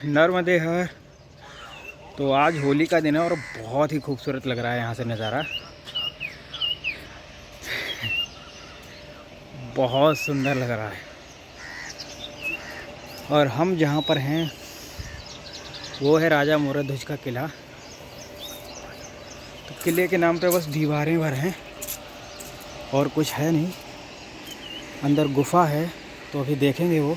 नर्मदे हर। तो आज होली का दिन है और बहुत ही खूबसूरत लग रहा है यहाँ से नज़ारा। बहुत सुंदर लग रहा है। और हम जहाँ पर हैं वो है राजा मोहरध्वज का किला। तो किले के नाम पे बस दीवारें भर हैं और कुछ है नहीं। अंदर गुफा है तो अभी देखेंगे वो।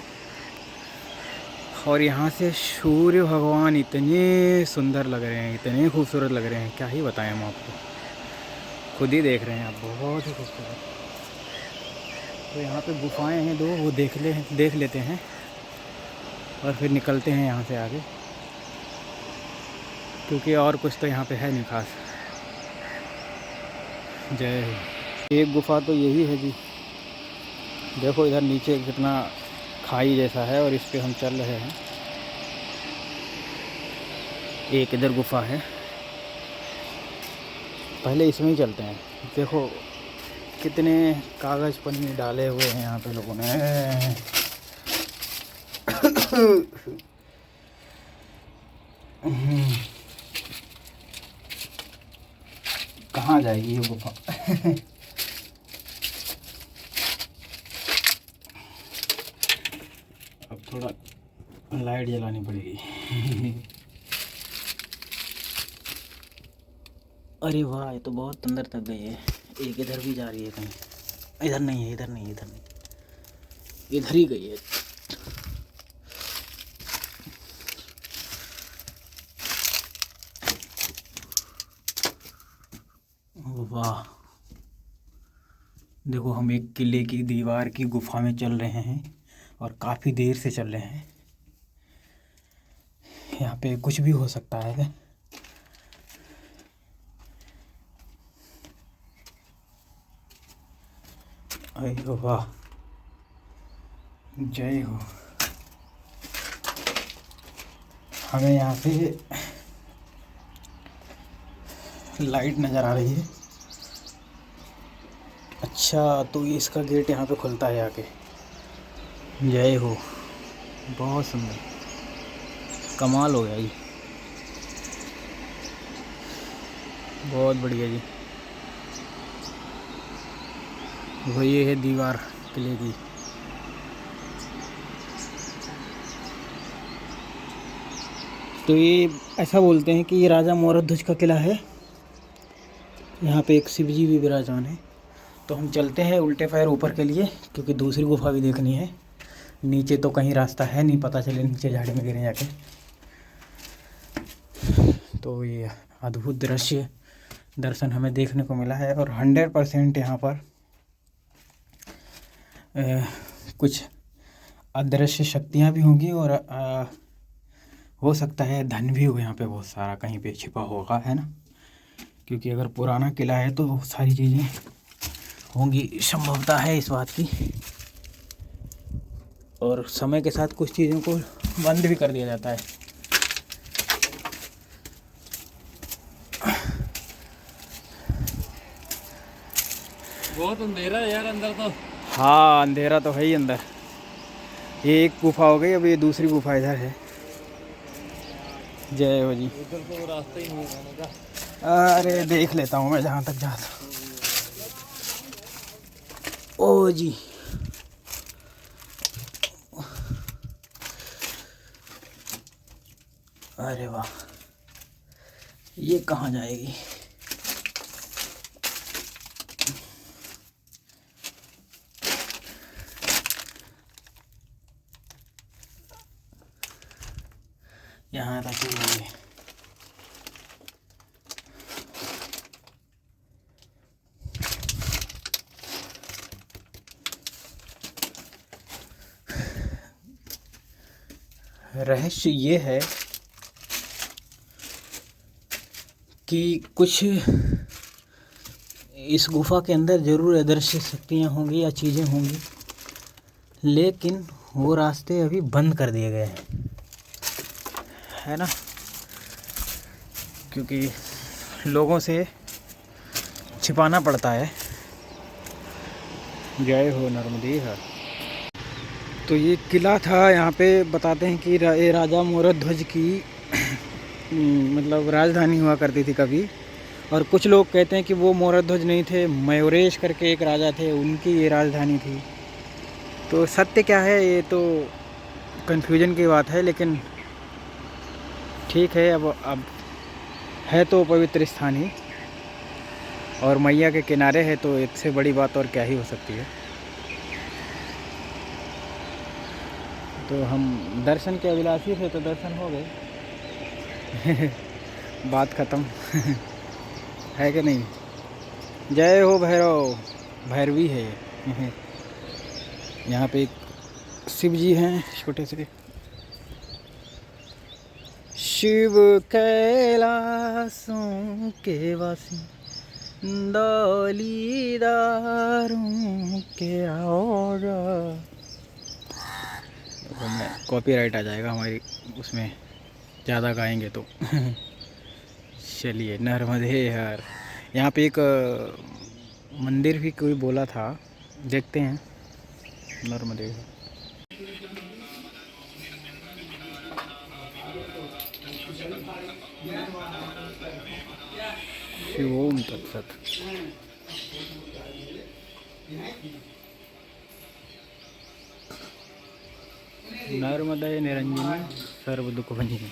और यहाँ से सूर्य भगवान इतने सुंदर लग रहे हैं, इतने खूबसूरत लग रहे हैं, क्या ही बताएं हम आपको। खुद ही देख रहे हैं आप, बहुत ही खूबसूरत। तो यहाँ पे गुफाएं हैं दो, वो देख लेते हैं और फिर निकलते हैं यहाँ से आगे, क्योंकि और कुछ तो यहाँ पे है नहीं खास। जय हो। एक गुफा तो यही है जी, देखो इधर नीचे कितना खाई जैसा है और इस पे हम चल रहे हैं। एक इधर गुफा है, पहले इसमें ही चलते हैं। देखो कितने कागज़ पन्नी डाले हुए हैं यहाँ पे लोगों ने। कहाँ जाएगी ये गुफा? अब थोड़ा लाइट जलानी पड़ेगी। अरे वाह, ये तो बहुत अंदर तक गई है। एक इधर भी जा रही है कहीं। इधर नहीं है, इधर नहीं, इधर नहीं, इधर ही गई है। वाह, देखो हम एक किले की दीवार की गुफा में चल रहे हैं और काफ़ी देर से चल रहे हैं। यहाँ पे कुछ भी हो सकता है। अरे वाह, जय हो। हमें यहाँ से लाइट नज़र आ रही है। अच्छा, तो ये इसका गेट यहाँ पे खुलता है आके। जय हो, बहुत सुंदर, कमाल हो गया जी, बहुत बढ़िया जी। वो ये है दीवार किले की। तो ये ऐसा बोलते हैं कि ये राजा मोहरध्वज का किला है। यहाँ पे एक शिव जी भी विराजमान है। तो हम चलते हैं उल्टे पैर ऊपर के लिए, क्योंकि दूसरी गुफा भी देखनी है। नीचे तो कहीं रास्ता है नहीं, पता चले नीचे झाड़ी में गिरे जाके। तो ये अद्भुत दृश्य दर्शन हमें देखने को मिला है। और 100% यहाँ पर कुछ अदृश्य शक्तियाँ भी होंगी और हो सकता है धन भी हो यहाँ पे बहुत सारा कहीं पे छिपा होगा, है ना। क्योंकि अगर पुराना किला है तो सारी चीज़ें होंगी, संभवता है इस बात की। और समय के साथ कुछ चीज़ों को बंद भी कर दिया जाता है। बहुत अंधेरा है यार अंदर तो। हाँ, अंधेरा तो है ही अंदर। ये एक गुफा हो गई, अब ये दूसरी गुफा इधर है। जय हो जी। उधर तो रास्ता ही नहीं जाने का। अरे देख लेता हूँ मैं जहाँ तक जाता। ओ जी, अरे वाह, ये कहाँ जाएगी? यहाँ तक ही। रहस्य ये है कि कुछ इस गुफा के अंदर ज़रूर अदृश्य शक्तियाँ होंगी या चीज़ें होंगी, लेकिन वो रास्ते अभी बंद कर दिए गए हैं, है ना। क्योंकि लोगों से छिपाना पड़ता है। जय हो नर्मदे हर। तो ये किला था, यहाँ पे बताते हैं कि ये राजा मोरध्वज की मतलब राजधानी हुआ करती थी कभी। और कुछ लोग कहते हैं कि वो मोरध्वज नहीं थे, मयूरेश करके एक राजा थे, उनकी ये राजधानी थी। तो सत्य क्या है ये तो कन्फ्यूजन की बात है, लेकिन ठीक है। अब है तो पवित्र स्थान ही, और मैया के किनारे है, तो इससे बड़ी बात और क्या ही हो सकती है। तो हम दर्शन के अभिलाषी थे तो दर्शन हो गए। बात ख़त्म। है कि नहीं? जय हो भैरव, भैरवी है ये। यहाँ पे एक शिव जी हैं छोटे से। शिव कैलासों के वासी, दौलीदारों के राजा। मैं कॉपीराइट आ जाएगा हमारी उसमें, ज़्यादा गाएंगे तो। चलिए, नर्मदे हर। यहाँ पे एक मंदिर भी कोई बोला था, देखते हैं। नर्मदे हर। शिवोम तत्सत। नर्मदे निरंजनी सर्व दुख भंजनी।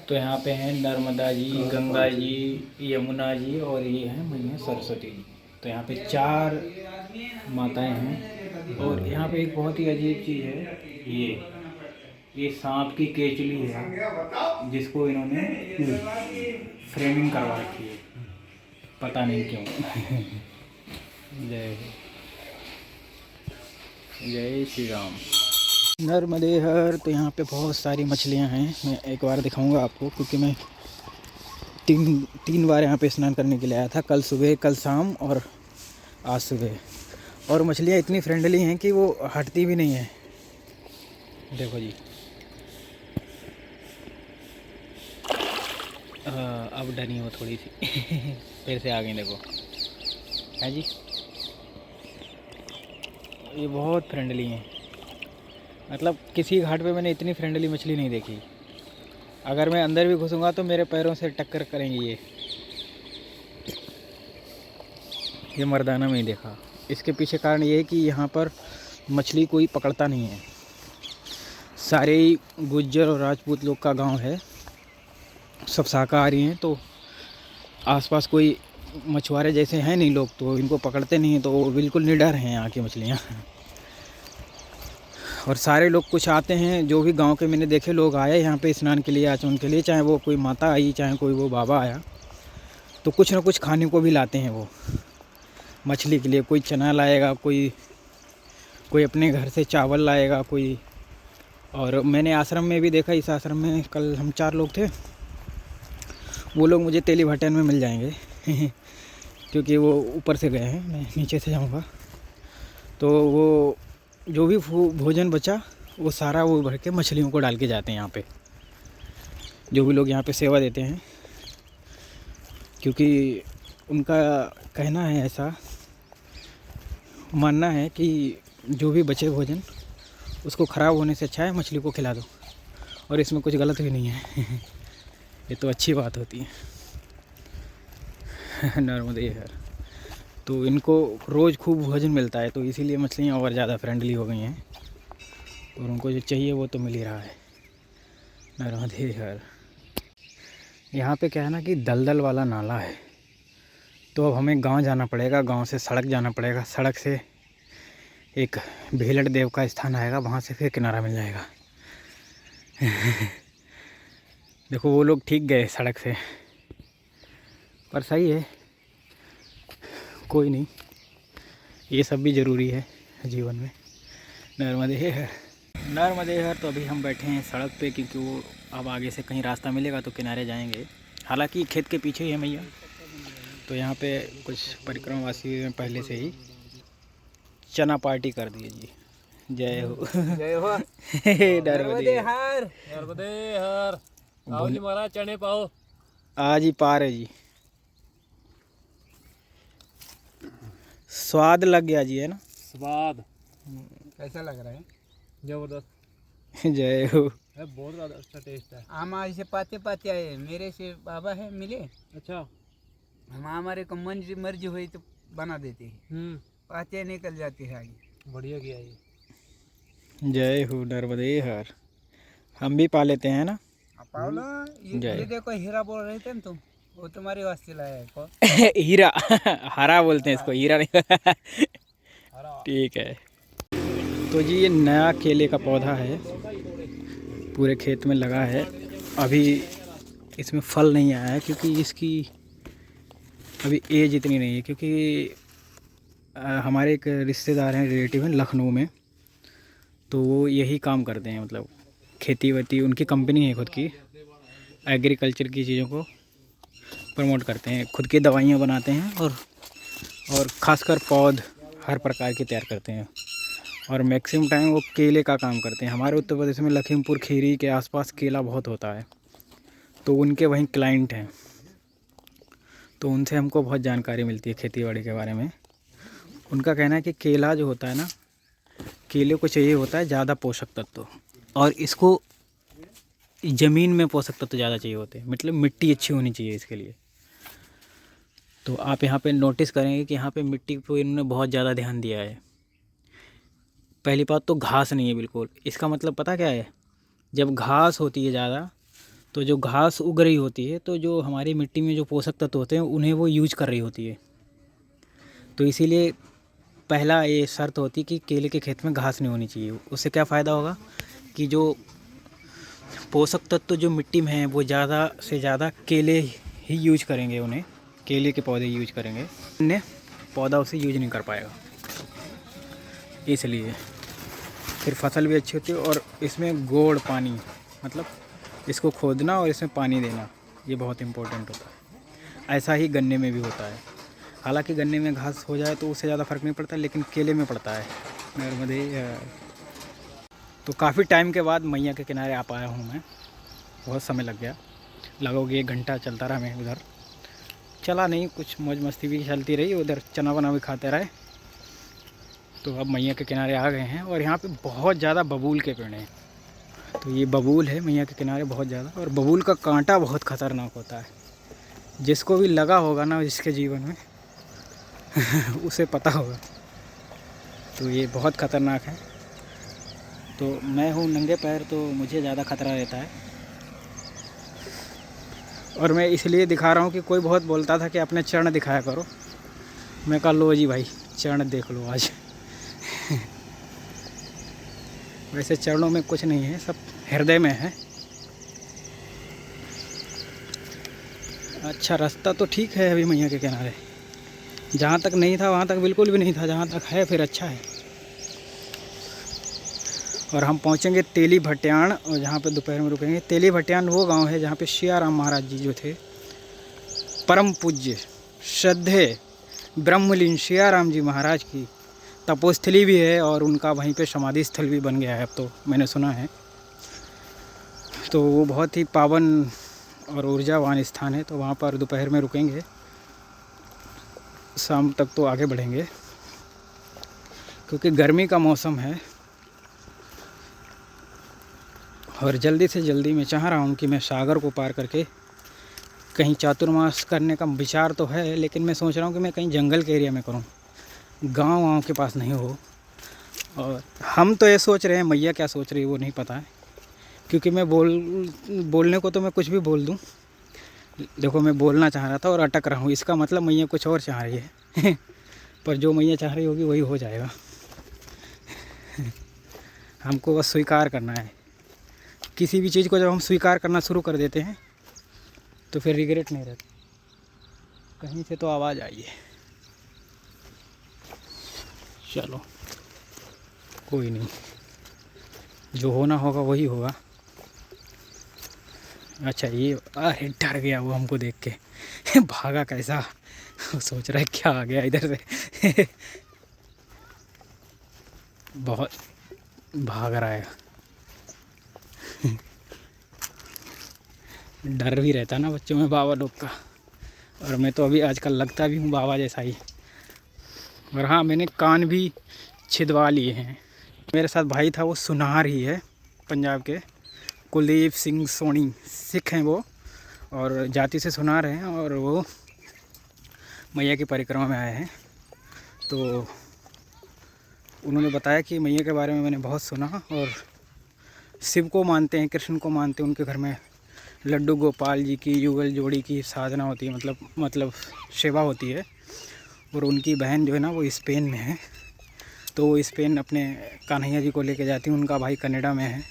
तो यहाँ पे हैं नर्मदा जी, गंगा जी, यमुना जी, और ये हैं मैया सरस्वती जी। तो यहाँ पे 4 माताएं हैं। और यहाँ पे एक बहुत ही अजीब चीज़ है, ये सांप की केचली है, जिसको इन्होंने फ्रेमिंग करवा रखी है, पता नहीं क्यों। जय जय श्री राम। नर्मदे हर। तो यहाँ पे बहुत सारी मछलियाँ हैं, मैं एक बार दिखाऊंगा आपको, क्योंकि मैं तीन बार यहाँ पे स्नान करने के लिए आया था, कल सुबह, कल शाम और आज सुबह। और मछलियाँ इतनी फ्रेंडली हैं कि वो हटती भी नहीं है। देखो जी। अब डरी हो थोड़ी सी। फिर से आ गई, देखो है जी। ये बहुत फ्रेंडली हैं, मतलब किसी घाट पे मैंने इतनी फ्रेंडली मछली नहीं देखी। अगर मैं अंदर भी घुसूंगा तो मेरे पैरों से टक्कर करेंगी ये मर्दाना में ही देखा। इसके पीछे कारण ये है कि यहाँ पर मछली कोई पकड़ता नहीं है। सारे ही गुज्जर और राजपूत लोग का गांव है, सब शाकाहारी हैं, तो आसपास कोई मछुआरे जैसे हैं नहीं लोग, तो इनको पकड़ते नहीं हैं, तो वो बिल्कुल निडर हैं यहाँ की मछलियाँ। और सारे लोग कुछ आते हैं, जो भी गांव के मैंने देखे लोग आए यहाँ पे स्नान के लिए, आचमन के लिए, चाहे वो कोई माता आई, चाहे कोई वो बाबा आया, तो कुछ ना कुछ खाने को भी लाते हैं वो मछली के लिए। कोई चना लाएगा, कोई अपने घर से चावल लाएगा, कोई। और मैंने आश्रम में भी देखा, इस आश्रम में कल हम 4 लोग थे, वो लोग मुझे तेली भट्टन में मिल जाएंगे। क्योंकि वो ऊपर से गए हैं, मैं नीचे से जाऊँगा। तो वो जो भी भोजन बचा वो सारा वो भर के मछलियों को डाल के जाते हैं यहाँ पे, जो भी लोग यहाँ पे सेवा देते हैं। क्योंकि उनका कहना है, ऐसा मानना है कि जो भी बचे भोजन उसको ख़राब होने से अच्छा है मछली को खिला दो, और इसमें कुछ गलत भी नहीं है। ये तो अच्छी बात होती है। नर्मदे हर। तो इनको रोज़ खूब भोजन मिलता है, तो इसीलिए मछलियाँ और ज़्यादा फ्रेंडली हो गई हैं, और उनको जो चाहिए वो तो मिल ही रहा है। नर्मदे हर। यहाँ पे क्या है ना कि दलदल वाला नाला है, तो अब हमें गांव जाना पड़ेगा, गांव से सड़क जाना पड़ेगा, सड़क से एक भेलड़ देव का स्थान आएगा, वहाँ से फिर किनारा मिल जाएगा। देखो वो लोग ठीक गए सड़क से, पर सही है, कोई नहीं, ये सब भी ज़रूरी है जीवन में। नर्मदे हर। नर्मदे हर। तो अभी हम बैठे हैं सड़क पे, क्योंकि वो अब आगे से कहीं रास्ता मिलेगा तो किनारे जाएंगे। हालांकि खेत के पीछे ही है मैया, तो यहाँ पे कुछ परिक्रमावासी ने पहले से ही चना पार्टी कर दी है जी। जय हो। जय हो। नर्मदे हर। नर्मदे हर। आओ जी महाराज, चने पाओ। आज ही पार है जी। स्वाद लग गया जी, है ना। स्वाद कैसा लग रहा है? जबरदस्त जय हो। है, बहुत ज़्यादा अच्छा टेस्ट है। आम ऐसे पाते पाते आए, मेरे से बाबा है मिले, अच्छा। हम हमारे को मर्जी हुई तो बना देते हैं, पाते निकल जाते हैं आगे। बढ़िया किया ये। जय हो नर्मदे हर। हम भी पा लेते हैं ना। पावलो, जय। ये देखो हीरा बोल रहे थे ना तुम, वो तुम्हारे वास्ते लाया है को। हीरा हरा बोलते हैं इसको, हीरा नहीं। हरा। ठीक है। तो जी ये नया केले का पौधा है, पूरे खेत में लगा है। अभी इसमें फल नहीं आया है क्योंकि इसकी अभी एज इतनी नहीं है, क्योंकि हमारे एक रिश्तेदार हैं, रिलेटिव हैं लखनऊ में, तो वो यही काम करते हैं, मतलब खेती वेती, उनकी कंपनी है खुद की, एग्रीकल्चर की चीज़ों को प्रमोट करते हैं, खुद की दवाइयाँ बनाते हैं और ख़ासकर पौध हर प्रकार की तैयार करते हैं। और मैक्सिमम टाइम वो केले का काम करते हैं। हमारे उत्तर प्रदेश में लखीमपुर खीरी के आसपास केला बहुत होता है, तो उनके वहीं क्लाइंट हैं, तो उनसे हमको बहुत जानकारी मिलती है खेतीबाड़ी के बारे में। उनका कहना है कि केला जो होता है ना, केले को चाहिए होता है ज़्यादा पोषक तत्व, और इसको ज़मीन में पोषक तत्व ज़्यादा चाहिए होते हैं, मतलब मिट्टी अच्छी होनी चाहिए इसके लिए। तो आप यहाँ पे नोटिस करेंगे कि यहाँ पे मिट्टी को इन्होंने बहुत ज़्यादा ध्यान दिया है। पहली बात तो घास नहीं है बिल्कुल। इसका मतलब पता क्या है, जब घास होती है ज़्यादा, तो जो घास उग रही होती है, तो जो हमारी मिट्टी में जो पोषक तत्व होते हैं उन्हें वो यूज कर रही होती है। तो इसीलिए पहला ये शर्त होती है कि केले के खेत में घास नहीं होनी चाहिए। उससे क्या फ़ायदा होगा कि जो पोषक तत्व जो मिट्टी में है वो ज़्यादा से ज़्यादा केले ही यूज करेंगे, उन्हें केले के पौधे यूज करेंगे, उन्हें पौधा उसे यूज नहीं कर पाएगा। इसलिए फिर फसल भी अच्छी होती है। और इसमें गोड़ पानी, मतलब इसको खोदना और इसमें पानी देना, ये बहुत इम्पोर्टेंट होता है। ऐसा ही गन्ने में भी होता है। हालांकि गन्ने में घास हो जाए तो उससे ज़्यादा फ़र्क नहीं पड़ता, लेकिन केले में पड़ता है। नर्मदे। तो काफ़ी टाइम के बाद मैया के किनारे आ पाया हूँ मैं, बहुत समय लग गया, लगभग 1 घंटा चलता रहा मैं उधर, चला नहीं, कुछ मौज मस्ती भी चलती रही, उधर चना वना भी खाते रहे। तो अब मैया के किनारे आ गए हैं, और यहाँ पे बहुत ज़्यादा बबूल के पेड़ हैं। तो ये बबूल है मैया के किनारे बहुत ज़्यादा, और बबूल का कांटा बहुत ख़तरनाक होता है। जिसको भी लगा होगा ना जिसके जीवन में उसे पता होगा। तो ये बहुत ख़तरनाक है। तो मैं हूँ नंगे पैर, तो मुझे ज़्यादा खतरा रहता है। और मैं इसलिए दिखा रहा हूँ कि कोई बहुत बोलता था कि अपने चरण दिखाया करो, मैं कहा लो जी भाई चरण देख लो आज। वैसे चरणों में कुछ नहीं है, सब हृदय में है। अच्छा रास्ता तो ठीक है अभी मैया के किनारे, जहाँ तक नहीं था वहाँ तक बिल्कुल भी नहीं था, जहाँ तक है फिर अच्छा है। और हम पहुँचेंगे तेली भट्याण, और जहाँ पे दोपहर में रुकेंगे। तेली भट्याण वो गांव है जहाँ पे सियाराम महाराज जी जो थे, परम पूज्य श्रद्धे ब्रह्मलीन सियाराम जी महाराज की तपोस्थली भी है, और उनका वहीं पे समाधि स्थल भी बन गया है अब तो, मैंने सुना है। तो वो बहुत ही पावन और ऊर्जावान स्थान है। तो वहाँ पर दोपहर में रुकेंगे, शाम तक तो आगे बढ़ेंगे, क्योंकि गर्मी का मौसम है। और जल्दी से जल्दी मैं चाह रहा हूँ कि मैं सागर को पार करके कहीं चातुर्मास करने का विचार तो है, लेकिन मैं सोच रहा हूँ कि मैं कहीं जंगल के एरिया में करूँ, गांव के पास नहीं हो। और हम तो ये सोच रहे हैं, मैया क्या सोच रही है वो नहीं पता है, क्योंकि मैं बोलने को तो मैं कुछ भी बोल दूँ। देखो मैं बोलना चाह रहा था और अटक रहा हूँ, इसका मतलब मैया कुछ और चाह रही है। पर जो मैया चाह रही होगी वही हो जाएगा। हमको बस स्वीकार करना है। किसी भी चीज़ को जब हम स्वीकार करना शुरू कर देते हैं तो फिर रिग्रेट नहीं रहता। कहीं से तो आवाज़ आई है, चलो कोई नहीं, जो होना होगा वही होगा। अच्छा ये अरे डर गया वो हमको देख के। भागा कैसा, सोच रहा है क्या आ गया इधर से। बहुत भाग रहा है। डर भी रहता ना बच्चों में बाबा लोग का, और मैं तो अभी आजकल लगता भी हूँ बाबा जैसा ही। और हाँ, मैंने कान भी छिदवा लिए हैं। मेरे साथ भाई था, वो सुनार ही है, पंजाब के, कुलदीप सिंह सोनी, सिख हैं वो, और जाति से सुनार हैं, और वो मैया की परिक्रमा में आए हैं। तो उन्होंने बताया कि मैया के बारे में मैंने बहुत सुना, और शिव को मानते हैं, कृष्ण को मानते हैं। उनके घर में लड्डू गोपाल जी की युगल जोड़ी की साधना होती है, मतलब सेवा होती है। और उनकी बहन जो है ना, वो स्पेन में है, तो वो स्पेन अपने कन्हैया जी को लेके जाती हैं। उनका भाई कनाडा में है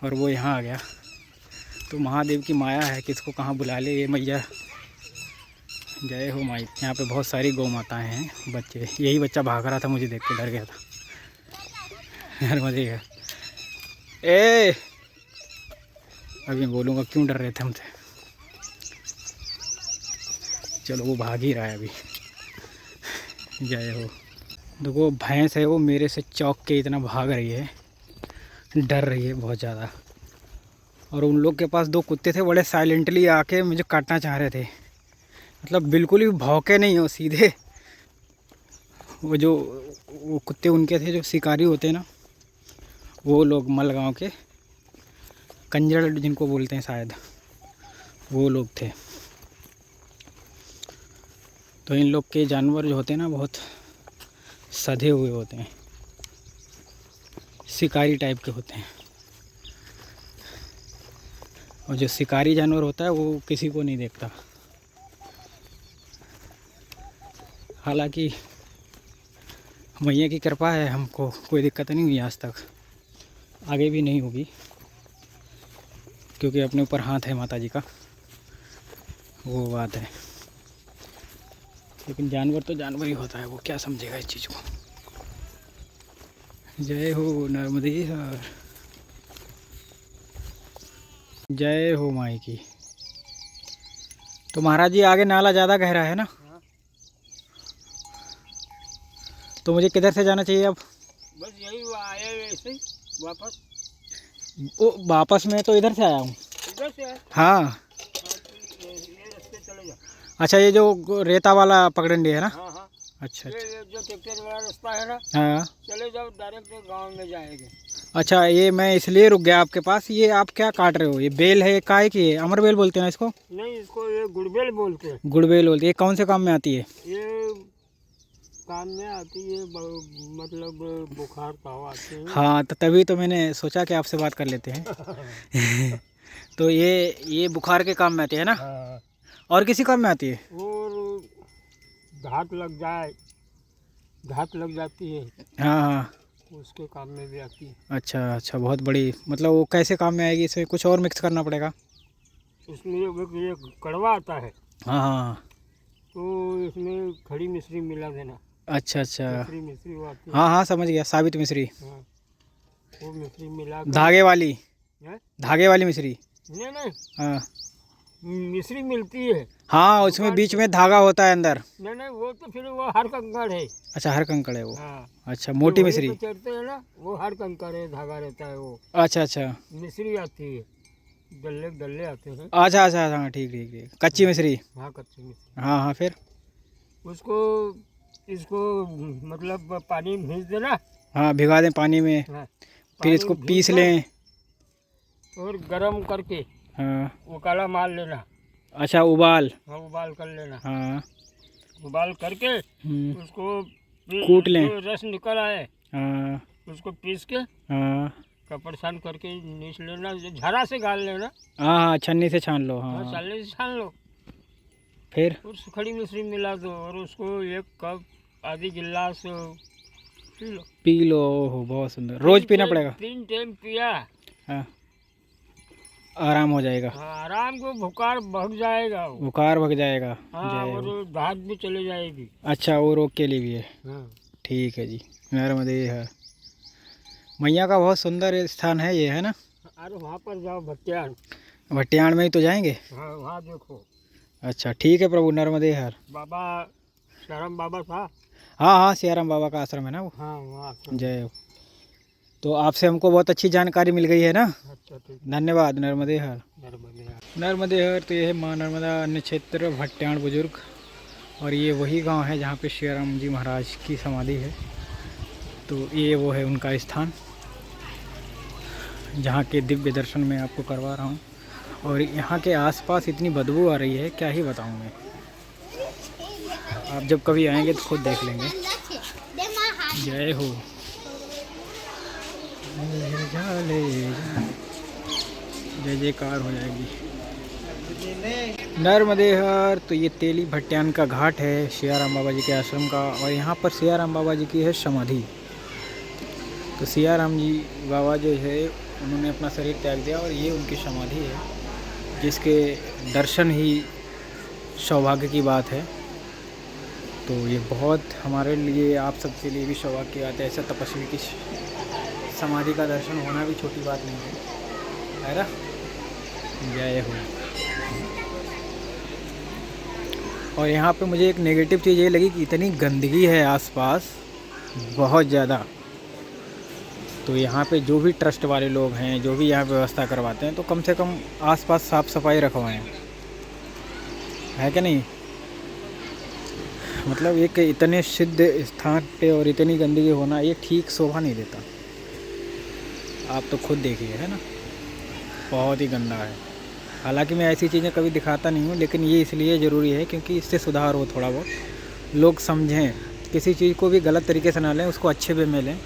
और वो यहाँ आ गया। तो महादेव की माया है, किसको कहाँ बुला ले ये मैया। जय हो माई। यहाँ पे बहुत सारी गौ माताएँ हैं, बच्चे। यही बच्चा भाग रहा था, मुझे देख के डर गया था। यार मजे गया। ए अभी मैं बोलूँगा क्यों डर रहे थे हमसे। चलो, वो भाग ही रहा है अभी। जय हो। देखो भैंस है, वो मेरे से चौंक के इतना भाग रही है, डर रही है बहुत ज़्यादा। और उन लोग के पास 2 कुत्ते थे, बड़े साइलेंटली आके मुझे काटना चाह रहे थे। मतलब बिल्कुल भी भौंके नहीं हो, सीधे वो कुत्ते उनके थे जो शिकारी होते हैं ना, वो लोग मलगांव के कंजड़ जिनको बोलते हैं शायद, वो लोग थे। तो इन लोग के जानवर जो होते हैं ना, बहुत सधे हुए होते हैं, शिकारी टाइप के होते हैं। और जो शिकारी जानवर होता है वो किसी को नहीं देखता। हालांकि मैया की कृपा है, हमको कोई दिक्कत नहीं हुई आज तक, आगे भी नहीं होगी, क्योंकि अपने ऊपर हाथ है माता जी का, वो बात है। लेकिन जानवर तो जानवर ही होता है, वो क्या समझेगा इस चीज़ को। जय हो नर्मदे हर, जय हो माई की। तो महाराज जी, आगे नाला ज़्यादा गहरा है ना, तो मुझे किधर से जाना चाहिए अब? बस यही आए ऐसे ही वापस। ओ वापस में तो इधर से आया हूँ। इधर से है? हाँ। ये रास्ते चले जाओ। अच्छा, ये जो रेता वाला पगडंडी है ना? हाँ हाँ। अच्छा ये जो ट्रैक्टर वाला रास्ता है ना, हाँ। चले जाओ, डायरेक्ट गांव में जाएंगे। अच्छा, ये मैं इसलिए रुक गया आपके पास। ये आप क्या काट रहे हो? ये बेल है, काय की है? अमर बेल बोलते हैं ना इसको? नहीं, इसको ये गुड़बेल बोलते हैं। गुड़बेल बोलते हैं। ये कौन से काम में आती है? ये काम में आती है, मतलब बुखार ताव आते हैं। हाँ, तो तभी तो मैंने सोचा कि आपसे बात कर लेते हैं। तो ये बुखार के काम में आती है ना? हाँ। और किसी काम में आती है? और घाट लग जाती है, हाँ हाँ। उसके काम में भी आती है। अच्छा अच्छा, बहुत बड़ी। मतलब वो कैसे काम में आएगी? इसमें कुछ और मिक्स करना पड़ेगा? उसमें ये कड़वा आता है, हाँ हाँ। तो इसमें खड़ी मिश्री मिला देना। अच्छा अच्छा। मिश्री वो आती है। हाँ हाँ, समझ गया, साबित मिश्री। हाँ, वो मिश्री मिला धागे वाली? है? धागे वाली मिश्री? नहीं, हाँ मिश्री मिलती है। हाँ, उसमें बीच में धागा होता है अंदर। नहीं, वो तो फिर वो हर कंकड़ है। अच्छा, हर कंकड़ है वो? हाँ। अच्छा, मोटी मिश्री? चढ़ते हैं ना, वो हर कंकड़ है, धागा रहता है वो। अच्छा अच्छा। मिश्री आती है, गल्ले आते हैं। अच्छा अच्छा, हाँ ठीक ठीक ठीक। कच्ची मिश्री? हाँ, कच्ची मिश्री। हाँ हाँ, फिर? इसको मतलब पानी में भीज देना। हाँ, भिगा दें पानी में। हाँ, फिर इसको पीस लें और गरम करके हाँ। वो काला मार लेना। अच्छा, उबाल? हाँ, उबाल कर लेना। हाँ। उबाल करके उसको कूट लें। जो रस निकल आए हाँ उसको पीस के हाँ कपड़ छान करके नीच लेना, झरा से गाल लेना। हाँ हाँ, छन्नी से छान लो। हाँ, हाँ, छानने से छान लो। फिर? उस खड़ी मिश्री मिला दो और उसको 1 कप आधी गिलास पी लो। P low. ओहो, बहुत सुंदर। रोज पीना पड़ेगा? 3 टाइम पिया। हाँ, आराम हो जाएगा? हाँ, आराम को बुखार भग जाएगा वो। बुखार भग जाएगा। हाँ, जय और हो। दाद भी चले जाएगी। अच्छा, वो रोग के लिए भी है? हाँ। ठीक है जी। नर्मदे है। मैया का बहुत सुंदर स्थान है ये, है ना? अरे वहाँ पर जाओ, भट्टियान। भट्टियाण में ही तो जाएंगे? हाँ, वहाँ देखो। अच्छा ठीक है प्रभु, नर्मदे हर। बाबा शारम बाबा था। हाँ हाँ, सियाराम बाबा का आश्रम है ना वो? हाँ, वहाँ। जय हो। तो आपसे हमको बहुत अच्छी जानकारी मिल गई है ना? अच्छा, ठीक। धन्यवाद। नर्मदे हर। नर्मदे। नर्मदे हर। तो ये है माँ नर्मदा अन्य क्षेत्र भट्टियाण बुजुर्ग, और ये वही गांव है जहाँ पे सियाराम जी महाराज की समाधि है। तो ये वो है उनका स्थान जहाँ के दिव्य दर्शन मैं आपको करवा रहा हूँ। और यहाँ के आसपास इतनी बदबू आ रही है, क्या ही बताऊँ मैं। आप जब कभी आएंगे तो खुद देख लेंगे। जय हो। जय जयकार हो जाएगी। नर्मदे हर। तो ये तेली भट्ट्यान का घाट है सियाराम बाबा जी के आश्रम का, और यहाँ पर सियाराम बाबा जी की है समाधि। तो सियाराम जी बाबा जो है उन्होंने अपना शरीर त्याग दिया और ये उनकी समाधि है, जिसके दर्शन ही सौभाग्य की बात है। तो ये बहुत हमारे लिए, आप सबके लिए भी सौभाग्य की बात है। ऐसा तपस्वी की समाधि का दर्शन होना भी छोटी बात नहीं है ना। जय हो। और यहाँ पे मुझे एक नेगेटिव चीज़ ये लगी कि इतनी गंदगी है आसपास, बहुत ज़्यादा। तो यहाँ पे जो भी ट्रस्ट वाले लोग हैं, जो भी यहाँ व्यवस्था करवाते हैं, तो कम से कम आसपास साफ़ सफाई रखवाएं, है कि नहीं। मतलब एक इतने सिद्ध स्थान पे और इतनी गंदगी होना, ये ठीक शोभा नहीं देता। आप तो खुद देखिए, है ना, बहुत ही गंदा है। हालांकि मैं ऐसी चीज़ें कभी दिखाता नहीं हूँ, लेकिन ये इसलिए ज़रूरी है क्योंकि इससे सुधार हो, थोड़ा बहुत लोग समझें, किसी चीज़ को भी गलत तरीके से ना लें, उसको अच्छे वे में लें,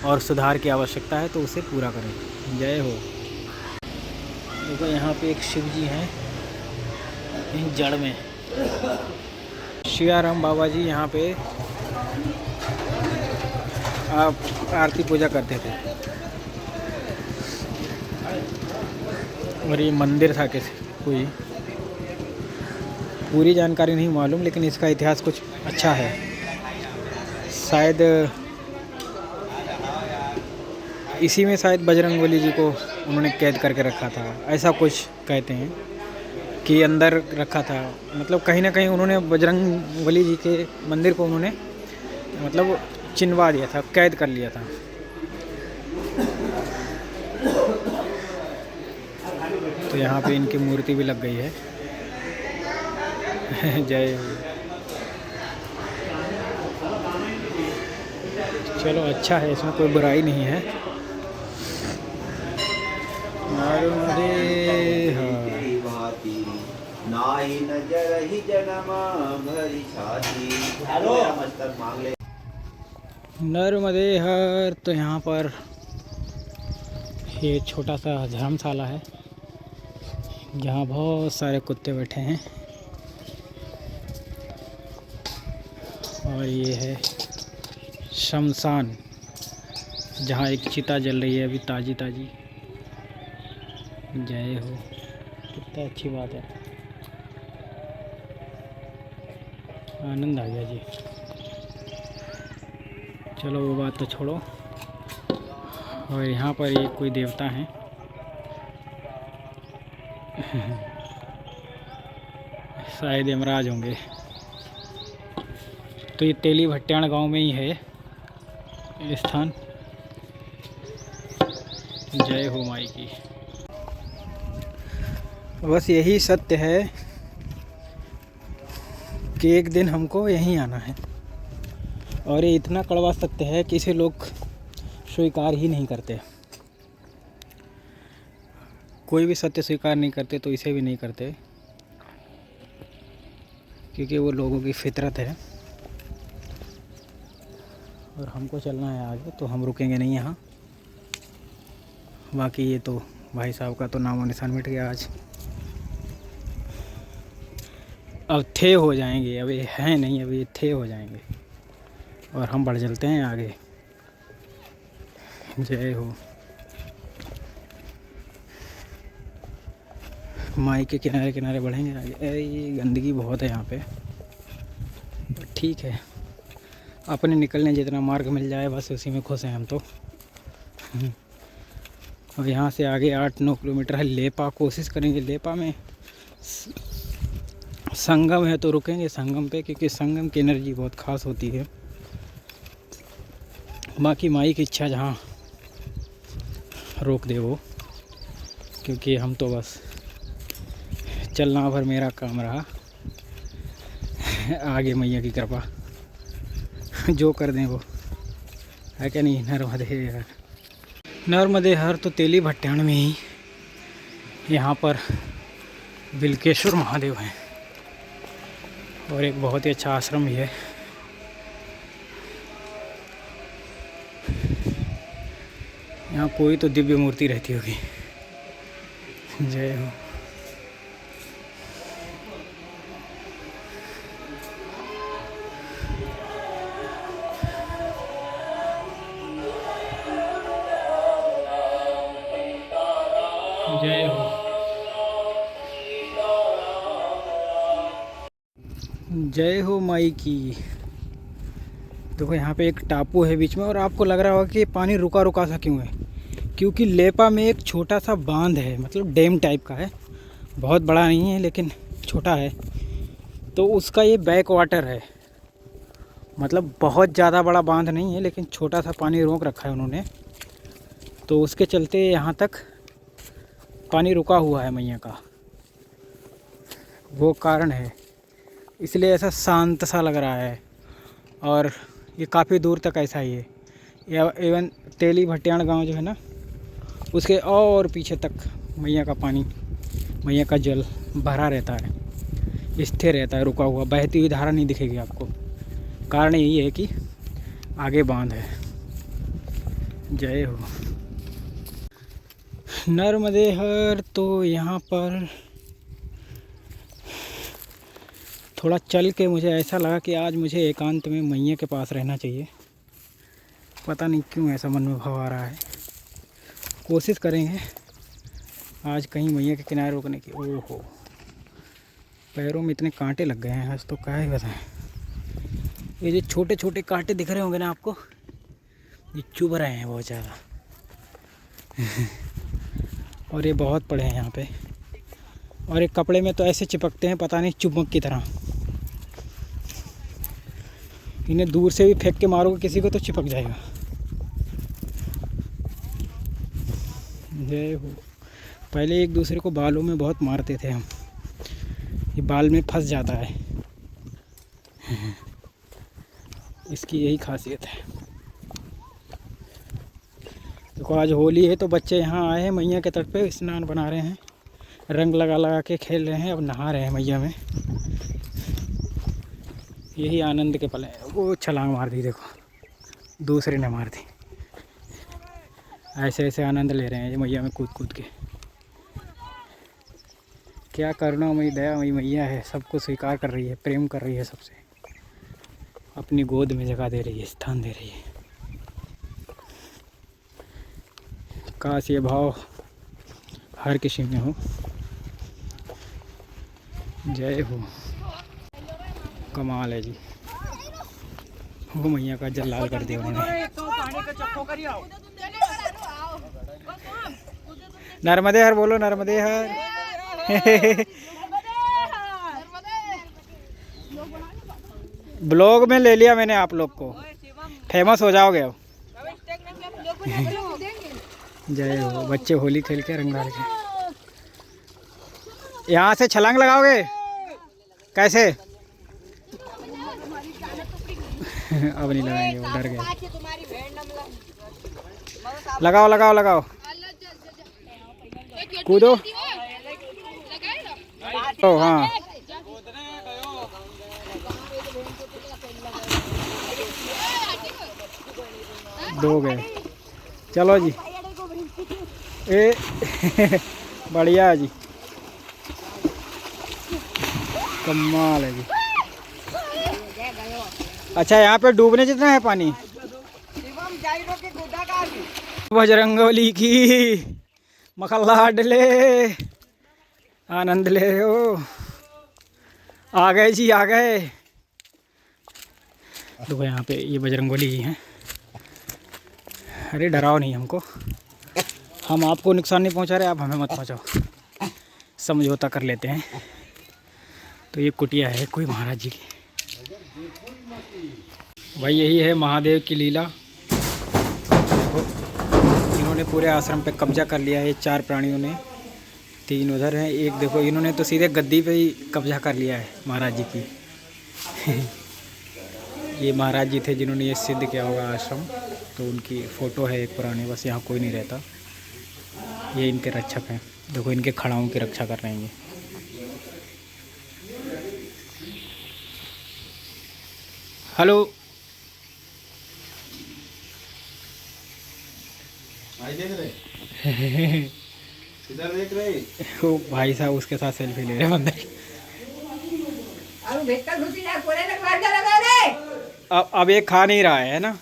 और सुधार की आवश्यकता है तो उसे पूरा करें। जय हो। देखो यहाँ पे एक शिव जी हैं इन जड़ में। सियाराम बाबा जी यहाँ पे आप आरती पूजा करते थे, और ये मंदिर था कैसे, कोई पूरी जानकारी नहीं मालूम, लेकिन इसका इतिहास कुछ अच्छा है। शायद इसी में शायद बजरंगबली जी को उन्होंने कैद करके रखा था, ऐसा कुछ कहते हैं कि अंदर रखा था। मतलब कहीं ना कहीं उन्होंने बजरंगबली जी के मंदिर को उन्होंने मतलब चिनवा दिया था, कैद कर लिया था। तो यहाँ पे इनकी मूर्ति भी लग गई है। जय हो। चलो अच्छा है, इसमें कोई बुराई नहीं है। नर्मदे हर। तो यहाँ पर ये छोटा सा धर्मशाला है जहाँ बहुत सारे कुत्ते बैठे हैं, और ये है शमशान जहाँ एक चिता जल रही है अभी ताज़ी ताज़ी। जय हो। कितना अच्छी बात है, आनंद आ गया जी। चलो वो बात तो छोड़ो। और यहाँ पर ये कोई देवता हैं शायद यमराज होंगे। तो ये तेली भट्ट्यान गांव में ही है स्थान। जय हो माई की। बस यही सत्य है कि एक दिन हमको यहीं आना है, और ये इतना कड़वा सत्य है कि इसे लोग स्वीकार ही नहीं करते। कोई भी सत्य स्वीकार नहीं करते तो इसे भी नहीं करते, क्योंकि वो लोगों की फितरत है। और हमको चलना है आगे, तो हम रुकेंगे नहीं यहाँ। बाकी ये तो भाई साहब का तो नामो निशान मिट गया आज। अब थे हो जाएंगे, अभी हैं नहीं, अभी थे हो जाएंगे, और हम बढ़ चलते हैं आगे। जय हो। माई के किनारे किनारे बढ़ेंगे आगे। ये गंदगी बहुत है यहाँ पे, ठीक है, अपने निकलने जितना मार्ग मिल जाए बस उसी में खुश हैं हम तो। और यहाँ से आगे 8-9 किलोमीटर है लेपा। कोशिश करेंगे लेपा में संगम है तो रुकेंगे संगम पे, क्योंकि संगम की एनर्जी बहुत ख़ास होती है। बाकी माई की इच्छा जहाँ रोक दे वो, क्योंकि हम तो बस चलना भर मेरा काम रहा। आगे मैया की कृपा जो कर दें वो है क्या नहीं। नर्मदे हर, नर्मदे हर तो तेली भट्टाण में ही यहाँ पर बिलकेश्वर महादेव हैं और एक बहुत ही अच्छा आश्रम भी है। यहाँ कोई तो दिव्य मूर्ति रहती होगी। जय हो। जय हो। जय हो माई की। देखो यहाँ पे एक टापू है बीच में और आपको लग रहा होगा कि पानी रुका रुका सा क्यों है, क्योंकि लेपा में एक छोटा सा बांध है, मतलब डैम टाइप का है, बहुत बड़ा नहीं है लेकिन छोटा है। तो उसका ये बैक वाटर है, मतलब बहुत ज़्यादा बड़ा बांध नहीं है लेकिन छोटा सा पानी रोक रखा है उन्होंने, तो उसके चलते यहाँ तक पानी रुका हुआ है मैया का, वो कारण है, इसलिए ऐसा शांत सा लग रहा है। और ये काफ़ी दूर तक ऐसा ही है, इवन तेली भट्टाण गांव जो है ना उसके और पीछे तक मैया का पानी, मैया का जल भरा रहता है, स्थिर रहता है, रुका हुआ, बहती हुई धारा नहीं दिखेगी आपको। कारण यही है कि आगे बांध है। जय हो। नर्मदे हर तो यहाँ पर थोड़ा चल के मुझे ऐसा लगा कि आज मुझे एकांत में मैया के पास रहना चाहिए। पता नहीं क्यों ऐसा मन में भाव आ रहा है। कोशिश करेंगे आज कहीं मैया के किनारे रुकने की। ओहो, पैरों में इतने कांटे लग गए हैं आज तो क्या ही बताएं। ये जो छोटे छोटे कांटे दिख रहे होंगे ना आपको, ये चुभ रहे हैं बहुत ज़्यादा और ये बहुत पड़े हैं यहाँ पे, और एक कपड़े में तो ऐसे चिपकते हैं पता नहीं चुम्बक की तरह। इन्हें दूर से भी फेंक के मारोगे किसी को तो चिपक जाएगा। जय हो। पहले एक दूसरे को बालों में बहुत मारते थे हम, ये बाल में फंस जाता है इसकी यही खासियत है। देखो आज होली है तो बच्चे यहाँ आए हैं मैया के तट पे, स्नान बना रहे हैं, रंग लगा लगा के खेल रहे हैं, अब नहा रहे हैं मैया में। यही आनंद के पल हैं। वो छलांग मार दी, देखो दूसरे ने मार दी। ऐसे ऐसे आनंद ले रहे हैं ये मैया में कूद कूद के। क्या करुणामयी दयामयी मैया है, सबको स्वीकार कर रही है, प्रेम कर रही है सबसे, अपनी गोद में जगह दे रही है, स्थान दे रही है। काश ये भाव हर किसी में हो। जय हो। कमाल है जी। वो मैया का जल लाल कर दिया उन्होंने। नर्मदे हर बोलो, नर्मदे हर ब्लॉग में ले लिया मैंने आप लोग को, फेमस हो जाओगे अब। जय हो। बच्चे होली खेल के रंग डाल के। यहाँ से छलांग लगाओगे कैसे? अब नहीं लगाएंगे, वो डर गए। लगाओ लगाओ लगाओ, कूदो। ओ हाँ, दो गए। चलो जी, ए बढ़िया जी, कमाल है जी। अच्छा यहाँ पे डूबने जितना है पानी। बजरंगबली की मखल्ला डले, आनंद ले हो। आ गए जी, आ गए। देखो यहाँ पे ये बजरंगबली ही हैं। अरे डराओ नहीं हमको, हम आपको नुकसान नहीं पहुँचा रहे, आप हमें मत पहुँचाओ, समझौता कर लेते हैं। तो ये कुटिया है कोई महाराज जी की। भाई यही है महादेव की लीला। देखो इन्होंने पूरे आश्रम पे कब्जा कर लिया है, 4 प्राणियों ने, 3 उधर हैं, एक देखो इन्होंने तो सीधे गद्दी पे ही कब्जा कर लिया है महाराज जी की। ये महाराज जी थे जिन्होंने ये सिद्ध किया होगा आश्रम, तो उनकी फ़ोटो है एक पुरानी, बस यहाँ कोई नहीं रहता। ये इनके रक्षक हैं, देखो इनके खड़ाओं की रक्षा कर रहे हैं ये। हेलो, देख रहे इधर देख रहे। वो भाई साहब उसके साथ सेल्फी ले रहे हैं बंदर। अब ये खा नहीं रहा है ना,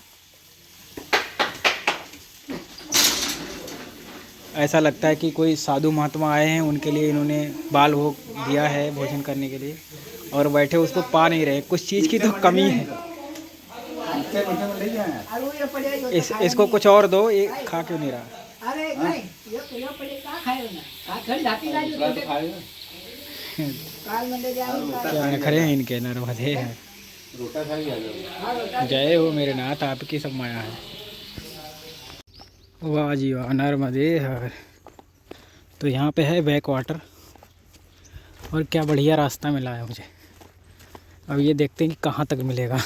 ऐसा लगता है कि कोई साधु महात्मा आए हैं, उनके लिए इन्होंने बाल भोग दिया है भोजन करने के लिए, और बैठे उसको पा नहीं रहे। कुछ चीज़ की तो कमी है। इसको कुछ और दो, ये खा क्यों नहीं रहा। क्या नखरे हैं इनके, नरवधे हैं। जय हो मेरे नाथ, आपकी सब माया है। वाह जी वाह, नर्मदे हर। तो यहाँ पे है बैक वाटर, और क्या बढ़िया रास्ता मिला है मुझे। अब ये देखते हैं कि कहाँ तक मिलेगा।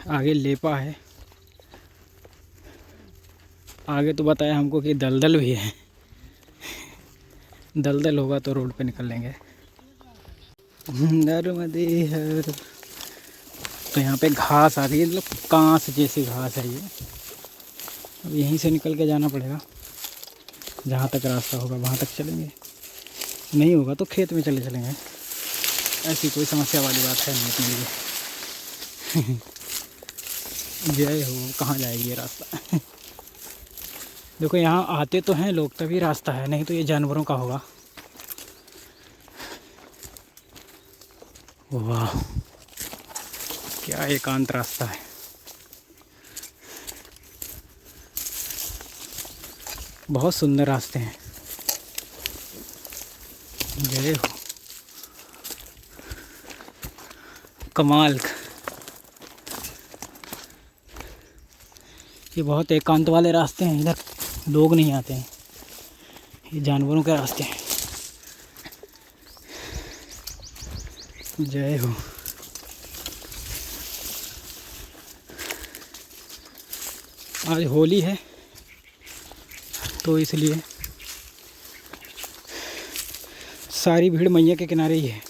आगे लेपा है, आगे तो बताया हमको कि दलदल भी है। दलदल होगा तो रोड पे निकल लेंगे। नर्मदे हर। तो यहाँ पे घास आ गई, मतलब कांस जैसी घास है ये। अब यहीं से निकल के जाना पड़ेगा, जहाँ तक रास्ता होगा वहाँ तक चलेंगे, नहीं होगा तो खेत में चले चलेंगे। ऐसी कोई समस्या वाली बात है नहीं अपने लिए। जय हो। कहाँ जाएगी ये रास्ता। देखो यहाँ आते तो हैं लोग तभी रास्ता है, नहीं तो ये जानवरों का होगा। वाह, क्या एकांत रास्ता है। बहुत सुंदर रास्ते हैं। जय हो। कमाल। ये बहुत एकांत वाले रास्ते हैं, इधर लोग नहीं आते हैं, ये जानवरों के रास्ते हैं। जय हो। आज होली है तो इसलिए सारी भीड़ मैया के किनारे ही है।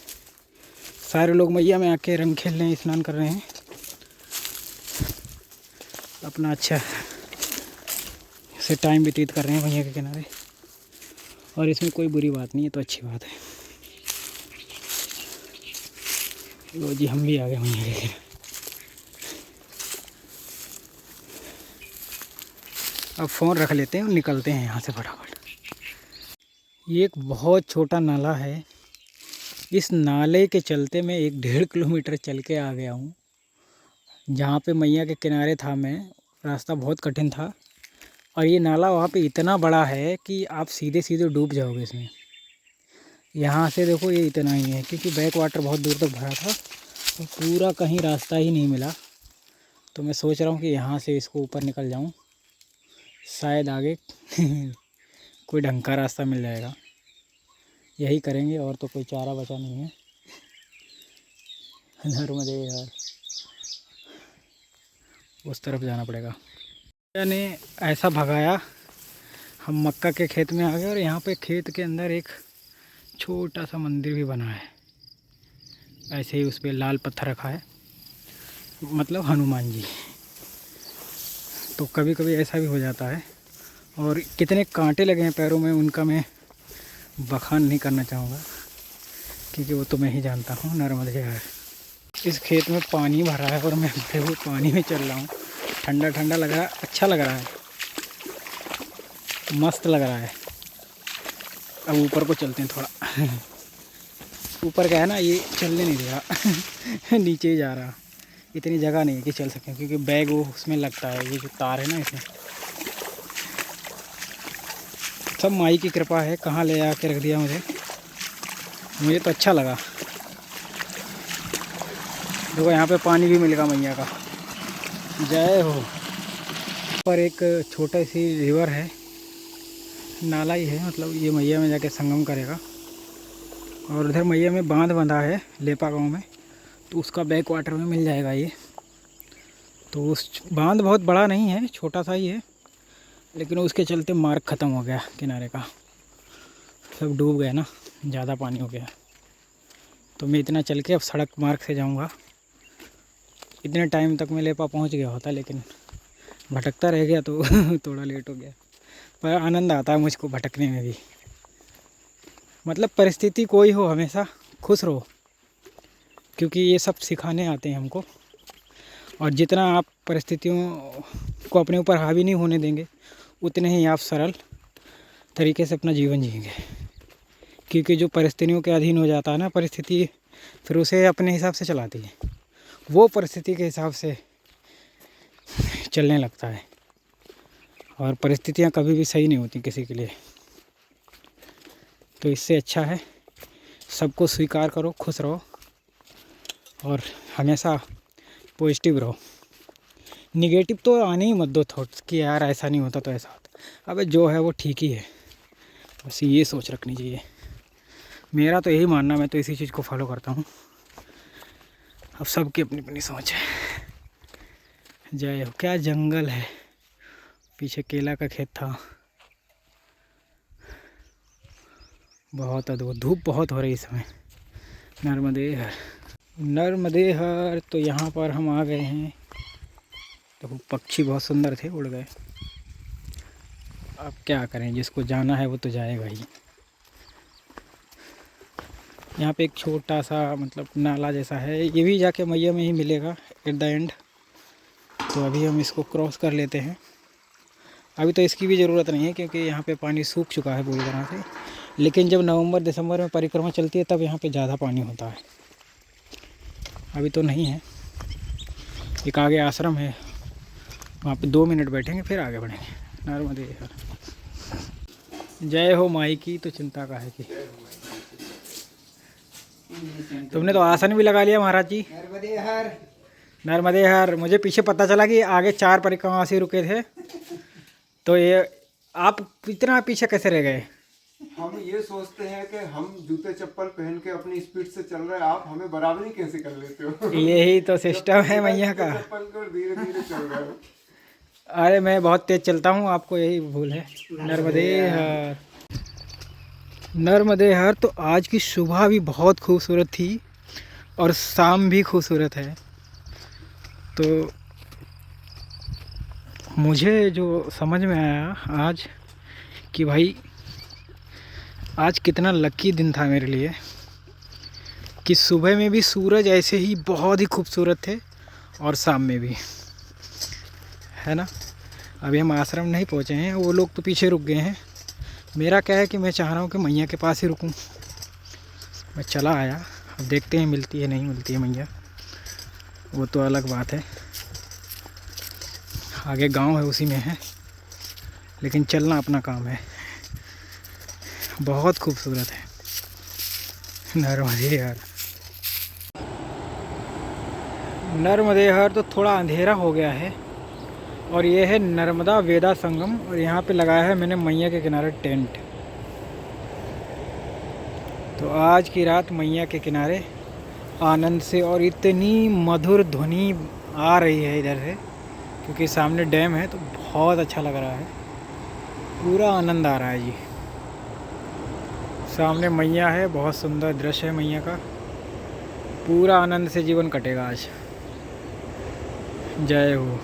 सारे लोग मैया में आके रंग खेल रहे हैं, स्नान कर रहे हैं, अपना अच्छा से टाइम व्यतीत कर रहे हैं मैया के किनारे। और इसमें कोई बुरी बात नहीं है, तो अच्छी बात है। लो जी, हम भी आ गए मैया के किनारे। अब फ़ोन रख लेते हैं और निकलते हैं यहाँ से फटाफट। ये एक बहुत छोटा नाला है। इस नाले के चलते मैं 1.5 किलोमीटर चल के आ गया हूँ। जहाँ पे मैया के किनारे था मैं, रास्ता बहुत कठिन था, और ये नाला वहाँ पे इतना बड़ा है कि आप सीधे सीधे डूब जाओगे इसमें। यहाँ से देखो ये इतना ही है, क्योंकि बैक वाटर बहुत दूर तक भरा था, तो पूरा कहीं रास्ता ही नहीं मिला। तो मैं सोच रहा हूँ कि यहाँ से इसको ऊपर निकल जाऊँ, शायद आगे कोई ढंग का रास्ता मिल जाएगा। यही करेंगे, और तो कोई चारा बचा नहीं है। नर्मदे यार, उस तरफ जाना पड़ेगा। ने ऐसा भगाया, हम मक्का के खेत में आ गए, और यहाँ पे खेत के अंदर एक छोटा सा मंदिर भी बना है। ऐसे ही उस पर लाल पत्थर रखा है, मतलब हनुमान जी। तो कभी कभी ऐसा भी हो जाता है। और कितने कांटे लगे हैं पैरों में, उनका मैं बखान नहीं करना चाहूँगा, क्योंकि वो तो मैं ही जानता हूँ। नर्मदे यार, इस खेत में पानी भरा है और मैं भरे हुए पानी में चल रहा हूँ। ठंडा ठंडा लग रहा है, अच्छा लग रहा है, मस्त लग रहा है। अब ऊपर को चलते हैं थोड़ा। ऊपर का है ना, ये चलने नहीं दे रहा। नीचे ही जा रहा, इतनी जगह नहीं है कि चल सकें, क्योंकि बैग वो उसमें लगता है, ये जो तार है ना इसमें। सब माई की कृपा है, कहाँ ले आके रख दिया मुझे तो अच्छा लगा। देखो यहाँ पे पानी भी मिलेगा मैया का। जय हो। पर एक छोटा सी रिवर है, नाला ही है, मतलब ये मैया में जाके संगम करेगा। और उधर मैया में बांध बंधा है लेपा गांव में, तो उसका बैक वाटर में मिल जाएगा ये। तो उस बांध बहुत बड़ा नहीं है, छोटा सा ही है, लेकिन उसके चलते मार्ग ख़त्म हो गया किनारे का, सब डूब गए ना, ज़्यादा पानी हो गया। तो मैं इतना चल के अब सड़क मार्ग से जाऊंगा। इतने टाइम तक मैं लेपा पहुंच गया होता, लेकिन भटकता रह गया तो थोड़ा लेट हो गया। पर आनंद आता है मुझको भटकने में भी। मतलब परिस्थिति कोई हो, हमेशा खुश रहो, क्योंकि ये सब सिखाने आते हैं हमको। और जितना आप परिस्थितियों को अपने ऊपर हावी नहीं होने देंगे, उतने ही आप सरल तरीके से अपना जीवन जिएंगे। क्योंकि जो परिस्थितियों के अधीन हो जाता है ना, परिस्थिति फिर उसे अपने हिसाब से चलाती है, वो परिस्थिति के हिसाब से चलने लगता है। और परिस्थितियाँ कभी भी सही नहीं होती किसी के लिए। तो इससे अच्छा है सबको स्वीकार करो, खुश रहो और हमेशा पॉजिटिव रहो। निगेटिव तो आने ही मत दो थॉट्स कि यार ऐसा नहीं होता तो ऐसा होता। अबे जो है वो ठीक ही है, बस ये सोच रखनी चाहिए। मेरा तो यही मानना, मैं तो इसी चीज़ को फॉलो करता हूँ। अब सबकी अपनी अपनी सोच है। जय हो। क्या जंगल है, पीछे केला का खेत था। बहुत अद्भुत, धूप बहुत हो रही इस समय। नर्मदे हर, नर्मदे हर। तो यहाँ पर हम आ गए हैं। देखो पक्षी बहुत सुंदर थे, उड़ गए। अब क्या करें, जिसको जाना है वो तो जाएगा ही। यहाँ पे एक छोटा सा मतलब नाला जैसा है, ये भी जाके मैया में ही मिलेगा एट द एंड। तो अभी हम इसको क्रॉस कर लेते हैं। अभी तो इसकी भी ज़रूरत नहीं है, क्योंकि यहाँ पे पानी सूख चुका है पूरी तरह से। लेकिन जब नवंबर दिसंबर में परिक्रमा चलती है तब यहाँ पे ज़्यादा पानी होता है। अभी तो नहीं है। एक आगे आश्रम है, वहाँ पे 2 मिनट बैठेंगे फिर आगे बढ़ेंगे। नर्मदे हर। जय हो माई की तो चिंता का है कि। तुमने तो आसन भी लगा लिया महाराज जी। नर्मदे हर। नर्मदे हर। मुझे पीछे पता चला कि आगे 4 परिक्रमावासी रुके थे, तो ये आप इतना पीछे कैसे रह गए? हम ये सोचते हैं कि हम जूते चप्पल पहन के अपनी स्पीड से चल रहे हैं, आप हमें बराबरी कैसे कर लेते हो? यही तो सिस्टम है मैया का। चप्पल को धीरे धीरे चल रहे हो। अरे मैं बहुत तेज चलता हूँ, आपको यही भूल है। नर्मदे हर। नर्मदे हर। तो आज की सुबह भी बहुत खूबसूरत थी और शाम भी खूबसूरत है। तो मुझे जो समझ में आया आज कि भाई आज कितना लकी दिन था मेरे लिए कि सुबह में भी सूरज ऐसे ही बहुत ही खूबसूरत थे और शाम में भी, है ना। अभी हम आश्रम नहीं पहुँचे हैं, वो लोग तो पीछे रुक गए हैं। मेरा क्या है कि मैं चाह रहा हूँ कि मैया के पास ही रुकूँ। मैं चला आया, अब देखते हैं मिलती है नहीं मिलती है मैया, वो तो अलग बात है। आगे गांव है उसी में है, लेकिन चलना अपना काम है। बहुत खूबसूरत है नर्मदे हर। नर्मदे हर। तो थोड़ा अंधेरा हो गया है और ये है नर्मदा वेदा संगम, और यहाँ पे लगाया है मैंने मैया के किनारे टेंट। तो आज की रात मैया के किनारे आनंद से, और इतनी मधुर ध्वनि आ रही है इधर से, क्योंकि सामने डैम है तो बहुत अच्छा लग रहा है। पूरा आनंद आ रहा है जी। सामने मैया है, बहुत सुंदर दृश्य है मैया का। पूरा आनंद से जीवन कटेगा आज। जय हो।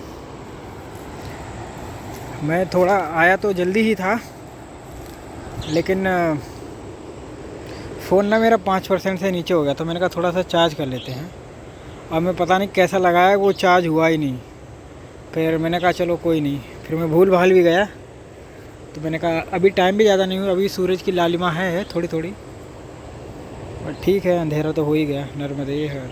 मैं थोड़ा आया तो जल्दी ही था, लेकिन फ़ोन ना मेरा 5% से नीचे हो गया, तो मैंने कहा थोड़ा सा चार्ज कर लेते हैं। और मैं पता नहीं कैसा लगाया, वो चार्ज हुआ ही नहीं। फिर मैंने कहा चलो कोई नहीं, फिर मैं भूल भाल भी गया। तो मैंने कहा अभी टाइम भी ज़्यादा नहीं हुआ, अभी सूरज की लालिमा है थोड़ी थोड़ी, और ठीक है, अंधेरा तो हो ही गया। नर्मदे हर।